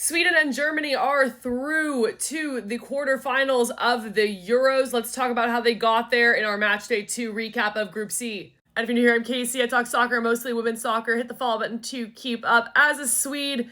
Sweden and Germany are through to the quarterfinals of the Euros. Let's talk about how they got there in our Matchday 2 recap of Group C. And if you're new here, I'm Casey. I talk soccer, mostly women's soccer. Hit the follow button to keep up. As a Swede,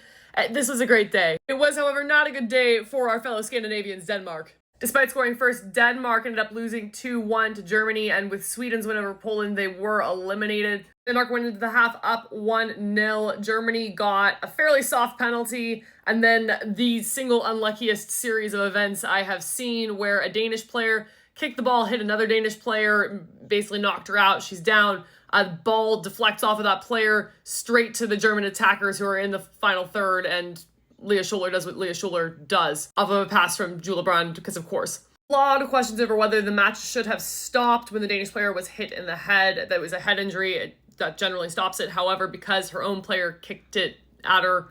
this was a great day. It was, however, not a good day for our fellow Scandinavians, Denmark. Despite scoring first, Denmark ended up losing 2-1 to Germany, and with Sweden's win over Poland, they were eliminated. Denmark went into the half up 1-0. Germany got a fairly soft penalty, and then the single unluckiest series of events I have seen, where a Danish player kicked the ball, hit another Danish player, basically knocked her out. She's down. A ball deflects off of that player straight to the German attackers who are in the final third, and Leah Schuler does what Leah Schuler does off of a pass from Jule Brand, because of course. A lot of questions over whether the match should have stopped when the Danish player was hit in the head. That was a head injury. That generally stops it. However, because her own player kicked it at her,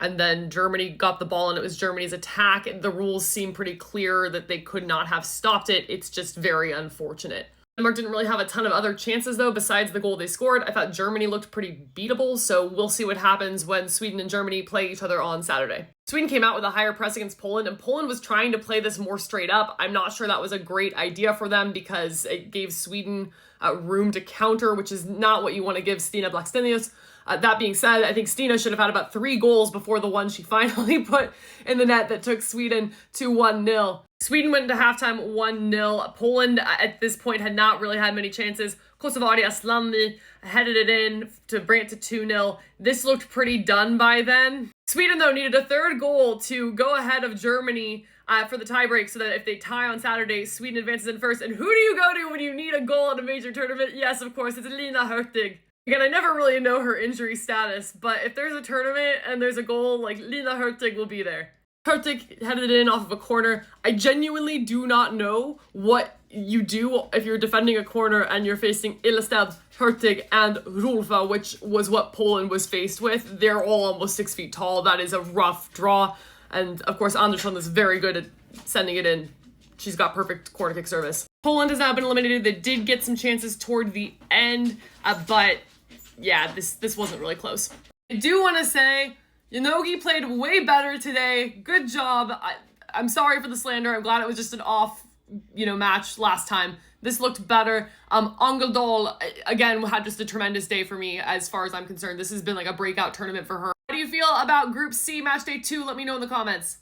and then Germany got the ball and it was Germany's attack, the rules seem pretty clear that they could not have stopped it. It's just very unfortunate. Denmark didn't really have a ton of other chances, though, besides the goal they scored. I thought Germany looked pretty beatable, so we'll see what happens when Sweden and Germany play each other on Saturday. Sweden came out with a higher press against Poland, and Poland was trying to play this more straight up. I'm not sure that was a great idea for them because it gave Sweden room to counter, which is not what you want to give Stina Blackstenius. That being said, I think Stina should have had about 3 goals before the one she finally put in the net that took Sweden to 1-0. Sweden went into halftime 1-0. Poland, at this point, had not really had many chances. Kosovari Aslanli headed it in to bring it to 2-0. This looked pretty done by then. Sweden, though, needed a third goal to go ahead of Germany for the tiebreak, so that if they tie on Saturday, Sweden advances in first. And who do you go to when you need a goal in a major tournament? Yes, of course, it's Lina Hurtig. Again, I never really know her injury status, but if there's a tournament and there's a goal, like, Lina Hurtig will be there. Hurtig headed it in off of a corner. I genuinely do not know what you do if you're defending a corner and you're facing Illestad, Hurtig, and Rulfa, which was what Poland was faced with. They're all almost 6 feet tall. That is a rough draw. And, of course, Andersson is very good at sending it in. She's got perfect corner kick service. Poland has now been eliminated. They did get some chances toward the end, but yeah, this wasn't really close. I do want to say, Yanogi played way better today. Good job. I'm sorry for the slander. I'm glad it was just an off, match last time. This looked better. Angeldal, again, had just a tremendous day for me as far as I'm concerned. This has been like a breakout tournament for her. How do you feel about Group C Matchday 2? Let me know in the comments.